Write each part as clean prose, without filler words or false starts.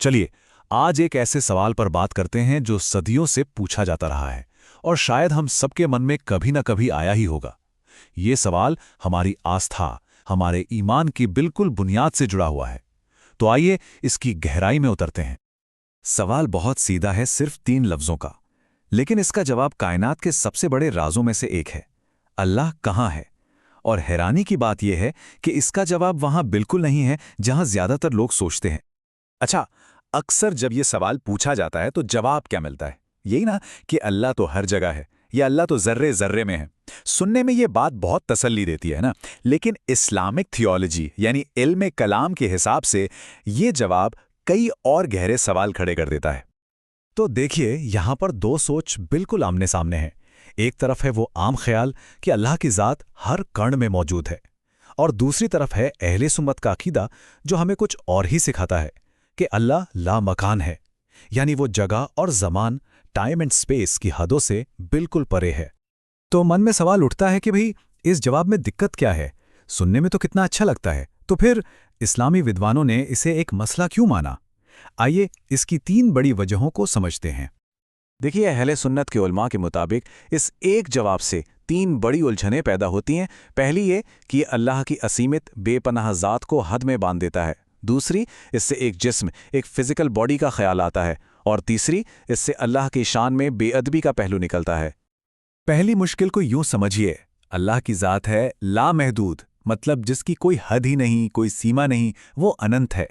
चलिए, आज एक ऐसे सवाल पर बात करते हैं जो सदियों से पूछा जाता रहा है और शायद हम सबके मन में कभी न कभी आया ही होगा। ये सवाल हमारी आस्था, हमारे ईमान की बिल्कुल बुनियाद से जुड़ा हुआ है। तो आइए इसकी गहराई में उतरते हैं। सवाल बहुत सीधा है, सिर्फ 3 लफ्जों का, लेकिन इसका जवाब कायनात के सबसे बड़े राजों में से एक है। अल्लाह कहाँ है? और हैरानी की बात यह है कि इसका जवाब वहां बिल्कुल नहीं है जहां ज्यादातर लोग सोचते हैं। अच्छा, अक्सर जब ये सवाल पूछा जाता है तो जवाब क्या मिलता है? यही ना कि अल्लाह तो हर जगह है, या अल्लाह तो जर्रे जर्रे में है। सुनने में ये बात बहुत तसल्ली देती है ना, लेकिन इस्लामिक थियोलॉजी यानी इल्म कलाम के हिसाब से ये जवाब कई और गहरे सवाल खड़े कर देता है। तो देखिए, यहां पर 2 सोच बिल्कुल आमने सामने हैं। एक तरफ है वो आम ख्याल कि अल्लाह की ज़ात हर कण में मौजूद है, और दूसरी तरफ है अहले सुन्नत का अकीदा जो हमें कुछ और ही सिखाता है कि अल्लाह लामकान है, यानी वो जगह और ज़मान, टाइम एंड स्पेस की हदों से बिल्कुल परे है। तो मन में सवाल उठता है कि भाई, इस जवाब में दिक्कत क्या है? सुनने में तो कितना अच्छा लगता है, तो फिर इस्लामी विद्वानों ने इसे एक मसला क्यों माना? आइए इसकी 3 बड़ी वजहों को समझते हैं। देखिए, अहले सुन्नत के उलमा के मुताबिक इस एक जवाब से 3 बड़ी उलझनें पैदा होती हैं। पहली ये कि ये अल्लाह की असीमित बेपनाह ज़ात को हद में बांध देता है। दूसरी, इससे एक जिस्म, एक फिजिकल बॉडी का ख्याल आता है। और तीसरी, इससे अल्लाह की शान में बेअदबी का पहलू निकलता है। पहली मुश्किल को यूं समझिए, अल्लाह की ज़ात है लामहदूद, मतलब जिसकी कोई हद ही नहीं, कोई सीमा नहीं, वो अनंत है।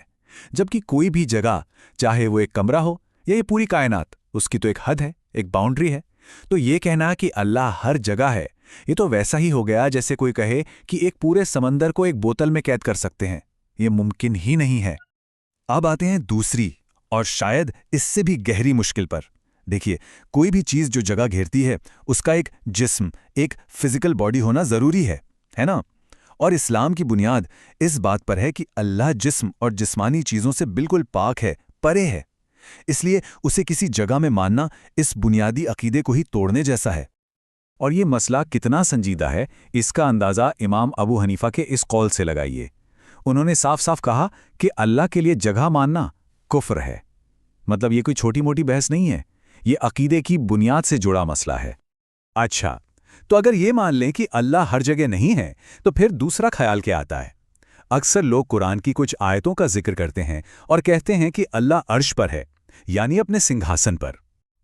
जबकि कोई भी जगह, चाहे वो एक कमरा हो या ये पूरी कायनात, उसकी तो एक हद है, एक बाउंड्री है। तो ये कहना कि अल्लाह हर जगह है, ये तो वैसा ही हो गया जैसे कोई कहे कि एक पूरे समंदर को एक बोतल में कैद कर सकते हैं। ये मुमकिन ही नहीं है। अब आते हैं दूसरी और शायद इससे भी गहरी मुश्किल पर। देखिए, कोई भी चीज़ जो जगह घेरती है, उसका एक जिस्म, एक फिजिकल बॉडी होना ज़रूरी है ना? और इस्लाम की बुनियाद इस बात पर है कि अल्लाह जिस्म और जिस्मानी चीज़ों से बिल्कुल पाक है, परे है। इसलिए उसे किसी जगह में मानना इस बुनियादी अकीदे को ही तोड़ने जैसा है। और ये मसला कितना संजीदा है, इसका अंदाज़ा इमाम अबू हनीफा के इस कौल से लगाइए। उन्होंने साफ साफ कहा कि अल्लाह के लिए जगह मानना कुफ्र है। मतलब ये कोई छोटी मोटी बहस नहीं है, ये अकीदे की बुनियाद से जुड़ा मसला है। अच्छा, तो अगर ये मान लें कि अल्लाह हर जगह नहीं है, तो फिर दूसरा ख्याल क्या आता है? अक्सर लोग कुरान की कुछ आयतों का जिक्र करते हैं और कहते हैं कि अल्लाह अर्श पर है, यानी अपने सिंहासन पर।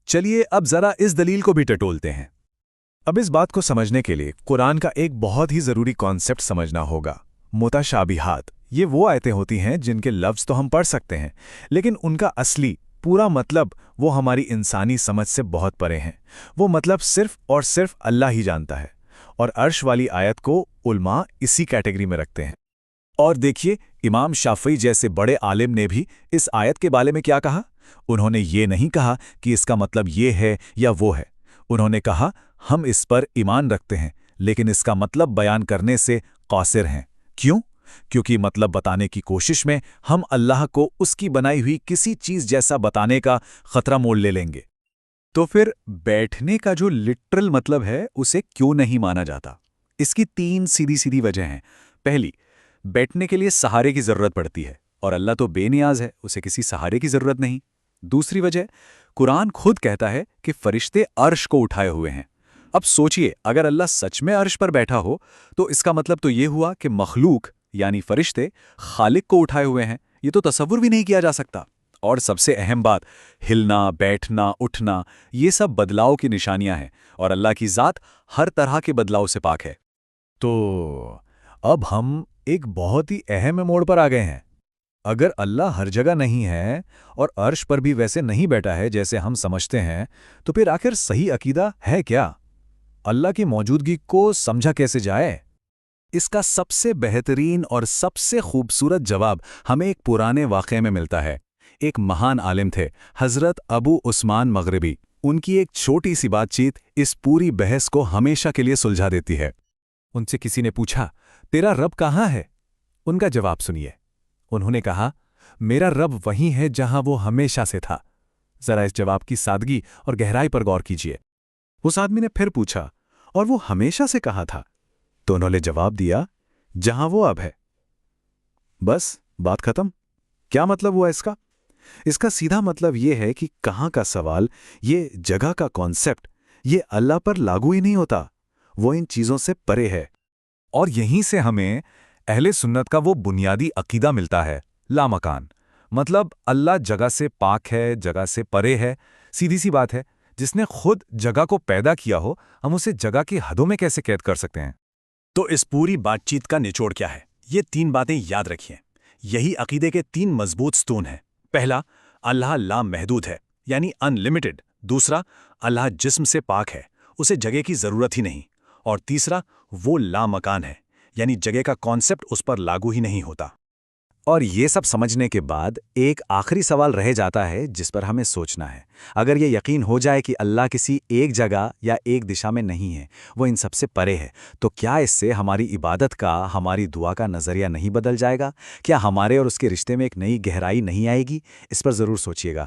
चलिए अब जरा इस दलील को भी टटोलते हैं। अब इस बात को समझने के लिए कुरान का एक बहुत ही जरूरी कॉन्सेप्ट समझना होगा, मुताशाबिहात। ये वो आयतें होती हैं जिनके लफ्ज़ तो हम पढ़ सकते हैं, लेकिन उनका असली पूरा मतलब वो हमारी इंसानी समझ से बहुत परे हैं। वो मतलब सिर्फ और सिर्फ अल्लाह ही जानता है। और अर्श वाली आयत को उलमा इसी कैटेगरी में रखते हैं। और देखिए, इमाम शाफई जैसे बड़े आलिम ने भी इस आयत के बारे में क्या कहा। उन्होंने ये नहीं कहा कि इसका मतलब ये है या वो है। उन्होंने कहा, हम इस पर ईमान रखते हैं, लेकिन इसका मतलब बयान करने से कासिर हैं। क्यों? क्योंकि मतलब बताने की कोशिश में हम अल्लाह को उसकी बनाई हुई किसी चीज़ जैसा बताने का खतरा मोल ले लेंगे। तो फिर बैठने का जो लिटरल मतलब है, उसे क्यों नहीं माना जाता? इसकी 3 सीधी सीधी वजह हैं। पहली, बैठने के लिए सहारे की ज़रूरत पड़ती है, और अल्लाह तो बेनियाज है, उसे किसी सहारे की ज़रूरत नहीं। दूसरी वजह, कुरान खुद कहता है कि फरिश्ते अर्श को उठाए हुए हैं। अब सोचिए, अगर अल्लाह सच में अर्श पर बैठा हो, तो इसका मतलब तो ये हुआ कि मखलूक यानी फरिश्ते खालिक को उठाए हुए हैं। ये तो तसव्वुर भी नहीं किया जा सकता। और सबसे अहम बात, हिलना, बैठना, उठना, ये सब बदलाव की निशानियां हैं, और अल्लाह की ज़ात हर तरह के बदलाव से पाक है। तो अब हम एक बहुत ही अहम मोड़ पर आ गए हैं। अगर अल्लाह हर जगह नहीं है और अर्श पर भी वैसे नहीं बैठा है जैसे हम समझते हैं, तो फिर आखिर सही अकीदा है क्या? अल्लाह की मौजूदगी को समझा कैसे जाए? इसका सबसे बेहतरीन और सबसे खूबसूरत जवाब हमें एक पुराने वाक़े में मिलता है। एक महान आलिम थे, हज़रत अबू उस्मान मग़रिबी। उनकी एक छोटी सी बातचीत इस पूरी बहस को हमेशा के लिए सुलझा देती है। उनसे किसी ने पूछा, तेरा रब कहाँ है? उनका जवाब सुनिए। उन्होंने कहा, मेरा रब वहीं है जहां वो हमेशा से था। जरा इस जवाब की सादगी और गहराई पर गौर कीजिए। उस आदमी ने फिर पूछा, और वो हमेशा से कहाँ था? तो उन्होंने जवाब दिया, जहां वो अब है। बस बात खत्म। क्या मतलब हुआ इसका? اس کا سیدھا مطلب یہ ہے کہ کہاں کا سوال، یہ جگہ کا کانسیپٹ، یہ اللہ پر لاگو ہی نہیں ہوتا، وہ ان چیزوں سے پرے ہے۔ اور یہیں سے ہمیں اہل سنت کا وہ بنیادی عقیدہ ملتا ہے، لامکان۔ مطلب اللہ جگہ سے پاک ہے، جگہ سے پرے ہے۔ سیدھی سی بات ہے، جس نے خود جگہ کو پیدا کیا ہو، ہم اسے جگہ کی حدوں میں کیسے قید کر سکتے ہیں؟ تو اس پوری بات چیت کا نچوڑ کیا ہے؟ یہ 3 باتیں یاد رکھیں۔ یہی عقیدے کے 3 مضبوط ستون ہیں۔ پہلا، اللہ لامحدود ہے، یعنی ان لمیٹڈ۔ دوسرا، اللہ جسم سے پاک ہے، اسے جگہ کی ضرورت ہی نہیں۔ اور تیسرا، وہ لامکان ہے، یعنی جگہ کا کانسیپٹ اس پر لاگو ہی نہیں ہوتا۔ اور یہ سب سمجھنے کے بعد ایک آخری سوال رہ جاتا ہے جس پر ہمیں سوچنا ہے۔ اگر یہ یقین ہو جائے کہ اللہ کسی ایک جگہ یا ایک دشا میں نہیں ہے، وہ ان سب سے پرے ہے، تو کیا اس سے ہماری عبادت کا، ہماری دعا کا نظریہ نہیں بدل جائے گا؟ کیا ہمارے اور اس کے رشتے میں ایک نئی گہرائی نہیں آئے گی؟ اس پر ضرور سوچیے گا۔